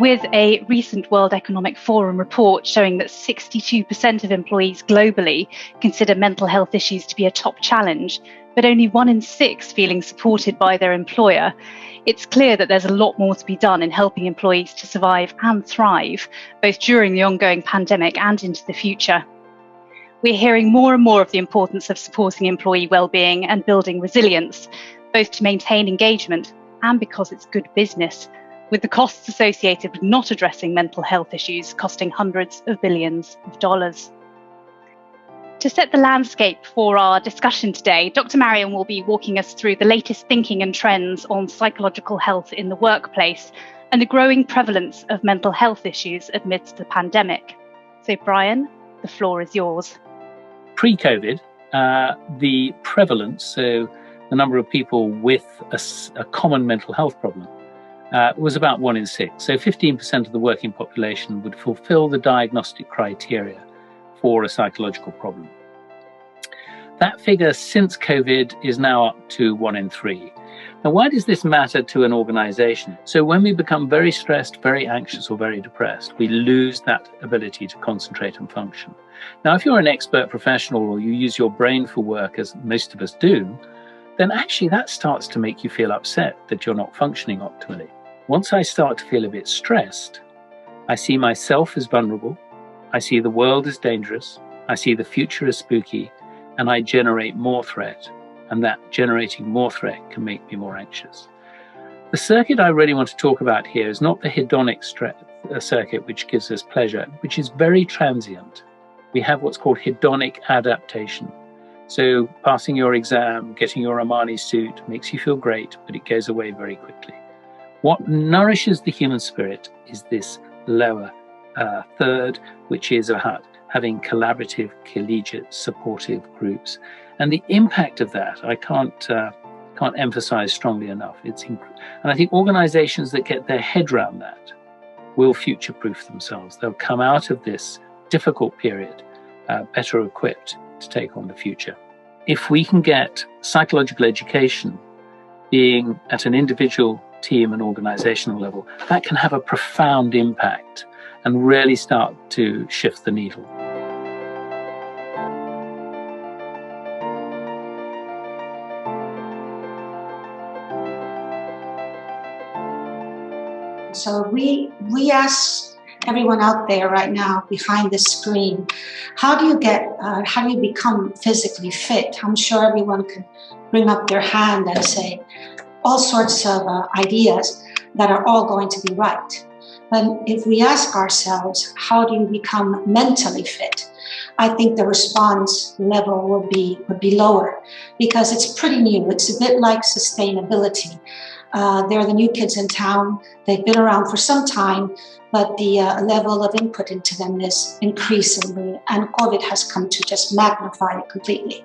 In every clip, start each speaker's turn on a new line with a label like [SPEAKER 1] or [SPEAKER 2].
[SPEAKER 1] With a recent World Economic Forum report showing that 62% of employees globally consider mental health issues to be a top challenge, but only 1 in 6 feeling supported by their employer, it's clear that there's a lot more to be done in helping employees to survive and thrive, both during the ongoing pandemic and into the future. We're hearing more and more of the importance of supporting employee well-being and building resilience, both to maintain engagement and because it's good business, with the costs associated with not addressing mental health issues costing hundreds of billions of dollars. To set the landscape for our discussion today, Dr. Marion will be walking us through the latest thinking and trends on psychological health in the workplace and the growing prevalence of mental health issues amidst the pandemic. So Brian, the floor is yours.
[SPEAKER 2] Pre-COVID, the prevalence, so the number of people with a common mental health problem, was about 1 in 6. So 15% of the working population would fulfill the diagnostic criteria for a psychological problem. That figure since COVID is now up to 1 in 3. Now, why does this matter to an organization? So when we become very stressed, very anxious, or very depressed, we lose that ability to concentrate and function. Now, if you're an expert professional or you use your brain for work, as most of us do, then actually that starts to make you feel upset that you're not functioning optimally. Once I start to feel a bit stressed, I see myself as vulnerable, I see the world as dangerous, I see the future as spooky, and I generate more threat. And that generating more threat can make me more anxious. The circuit I really want to talk about here is not the hedonic circuit, which gives us pleasure, which is very transient. We have what's called hedonic adaptation. So passing your exam, getting your Armani suit makes you feel great, but it goes away very quickly. What nourishes the human spirit is this lower third, which is about having collaborative, collegiate, supportive groups. And the impact of that, I can't emphasize strongly enough. And I think organizations that get their head around that will future-proof themselves. They'll come out of this difficult period better equipped to take on the future. If we can get psychological education being at an individual, team and organizational level, that can have a profound impact and really start to shift the needle.
[SPEAKER 3] So we ask everyone out there right now behind the screen, how do you become physically fit? I'm sure everyone can bring up their hand and say all sorts of ideas that are all going to be right. But if we ask ourselves, how do you become mentally fit? I think the response level would be lower because it's pretty new. It's a bit like sustainability. They're the new kids in town. They've been around for some time, but the level of input into them is increasingly, and COVID has come to just magnify it completely.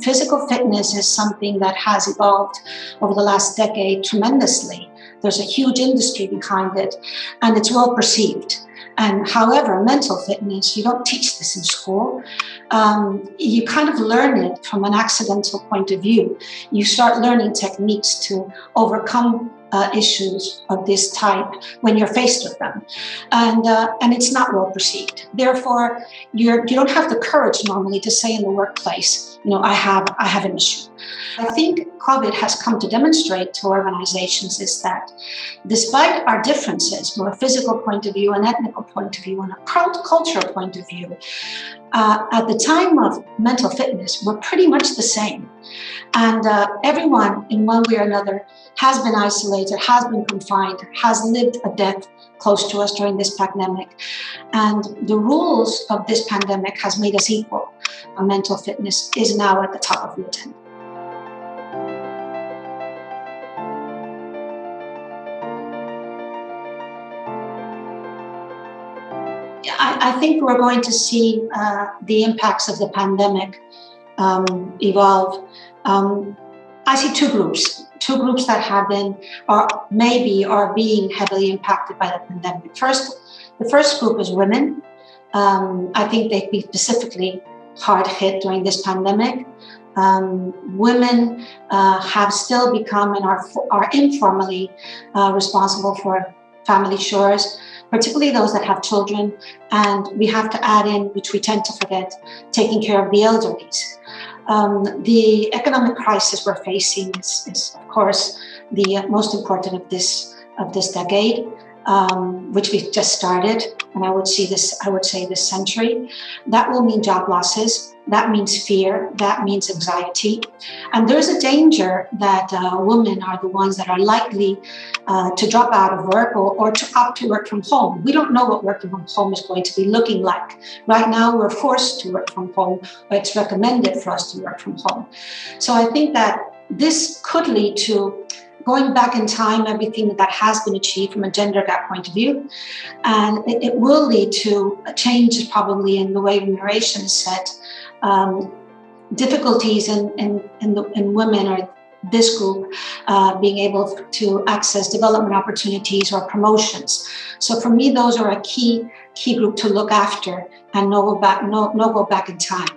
[SPEAKER 3] Physical fitness is something that has evolved over the last decade tremendously. There's a huge industry behind it, and it's well perceived. And however, mental fitness, you don't teach this in school. You kind of learn it from an accidental point of view. You start learning techniques to overcome issues of this type when you're faced with them. And it's not well perceived. Therefore, you don't have the courage normally to say in the workplace, I have an issue. I think COVID has come to demonstrate to organizations is that despite our differences from a physical point of view, an ethnical point of view, and a cultural point of view, at the time of mental fitness, we're pretty much the same. And everyone, in one way or another, has been isolated, has been confined, has lived a death close to us during this pandemic. And the rules of this pandemic has made us equal. Our mental fitness is now at the top of the agenda. I think we're going to see the impacts of the pandemic evolve. I see two groups that have been or maybe are being heavily impacted by the pandemic. The first group is women. I think they've been specifically hard hit during this pandemic. Women have still become and are informally responsible for family chores. particularly those that have children. And we have to add in, which we tend to forget, taking care of the elderly. The economic crisis we're facing is of course, the most important of this decade, which we've just started, and I would say this century. That will mean job losses. That means fear. That means anxiety. And there's a danger that women are the ones that are likely to drop out of work or to opt to work from home. We don't know what working from home is going to be looking like. Right now, we're forced to work from home, or it's recommended for us to work from home. So I think that this could lead to going back in time, everything that has been achieved from a gender gap point of view. And it will lead to a change probably in the way remuneration is set, difficulties in women or this group being able to access development opportunities or promotions. So for me, those are a key group to look after and no go back in time.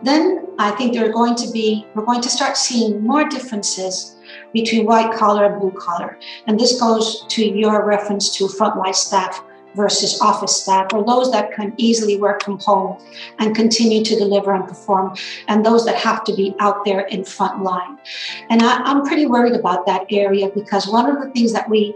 [SPEAKER 3] Then I think we're going to start seeing more differences between white collar and blue collar. And this goes to your reference to frontline staff versus office staff, or those that can easily work from home and continue to deliver and perform, and those that have to be out there in front line. And I'm pretty worried about that area, because one of the things that we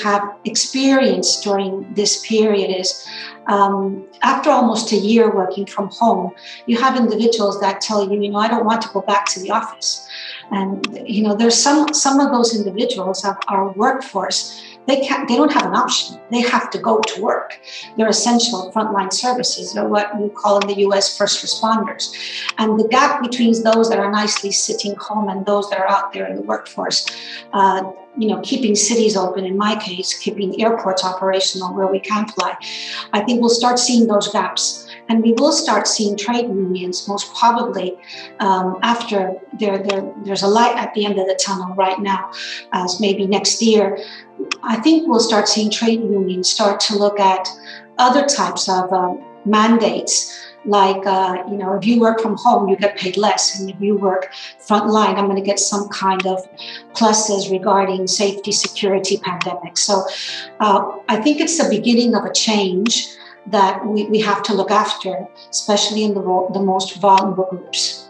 [SPEAKER 3] have experienced during this period is after almost a year working from home, you have individuals that tell you, I don't want to go back to the office. And there's some of those individuals of our workforce. They don't have an option. They have to go to work. They're essential frontline services. They're what we call in the US first responders. And the gap between those that are nicely sitting home and those that are out there in the workforce, keeping cities open, in my case, keeping airports operational where we can fly, I think we'll start seeing those gaps. And we will start seeing trade unions, most probably, after there's a light at the end of the tunnel right now, as maybe next year. I think we'll start seeing trade unions start to look at other types of mandates, like, if you work from home, you get paid less. And if you work frontline, I'm going to get some kind of pluses regarding safety, security, pandemic. So I think it's the beginning of a change that we have to look after, especially in the most vulnerable groups.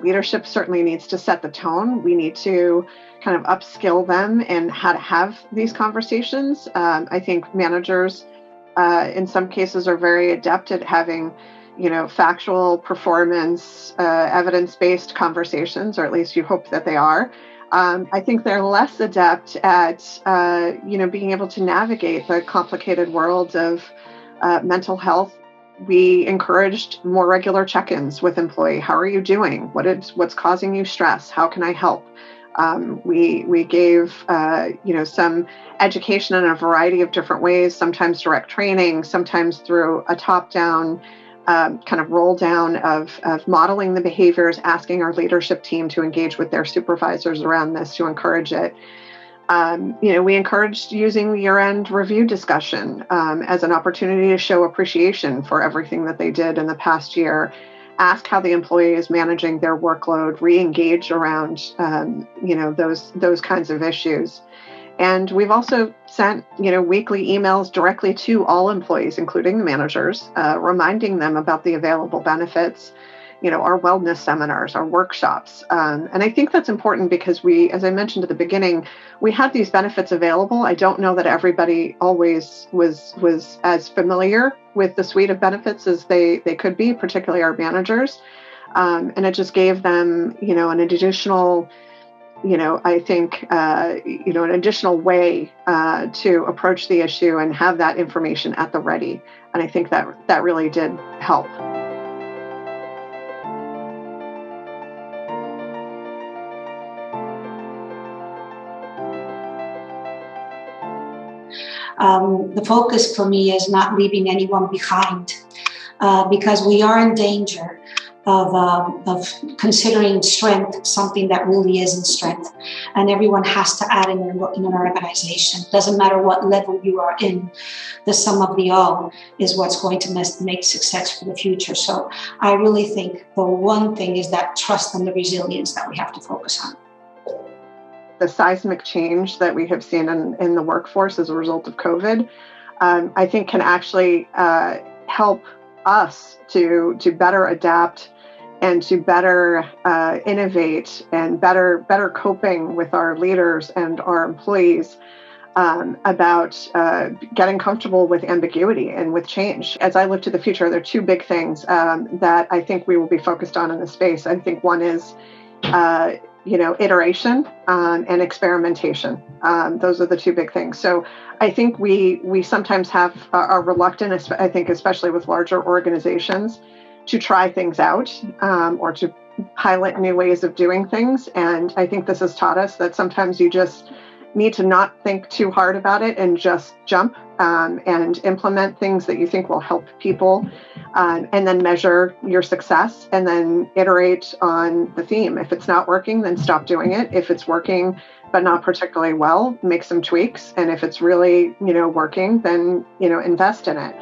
[SPEAKER 4] Leadership certainly needs to set the tone. We need to kind of upskill them in how to have these conversations. I think managers, in some cases, are very adept at having, factual performance, evidence-based conversations, or at least you hope that they are. I think they're less adept at, being able to navigate the complicated world of mental health. We encouraged more regular check-ins with employee. How are you doing? What's causing you stress? How can I help? We gave some education in a variety of different ways, sometimes direct training, sometimes through a top-down kind of roll down of modeling the behaviors, asking our leadership team to engage with their supervisors around this to encourage it. We encouraged using the year-end review discussion as an opportunity to show appreciation for everything that they did in the past year, ask how the employee is managing their workload, re-engage around, those kinds of issues. And we've also sent, weekly emails directly to all employees, including the managers, reminding them about the available benefits, our wellness seminars, our workshops. And I think that's important because we, as I mentioned at the beginning, we had these benefits available. I don't know that everybody always was as familiar with the suite of benefits as they could be, particularly our managers. And it just gave them, an additional, I think, an additional way to approach the issue and have that information at the ready. And I think that really did help.
[SPEAKER 3] The focus for me is not leaving anyone behind, because we are in danger of considering strength something that really isn't strength, and everyone has to add in an organization. Doesn't matter what level you are in, the sum of the all is what's going to make success for the future. So I really think the one thing is that trust and the resilience that we have to focus on.
[SPEAKER 4] The seismic change that we have seen in the workforce as a result of COVID, I think can actually help us to better adapt and to better innovate and better coping with our leaders and our employees about getting comfortable with ambiguity and with change. As I look to the future, there are two big things that I think we will be focused on in this space. I think one is iteration and experimentation. Those are the two big things. So I think we sometimes are reluctant, I think, especially with larger organizations, to try things out or to pilot new ways of doing things. And I think this has taught us that sometimes you just need to not think too hard about it and just jump and implement things that you think will help people, and then measure your success and then iterate on the theme. If it's not working, then stop doing it. If it's working but not particularly well, make some tweaks. And if it's really working, then invest in it.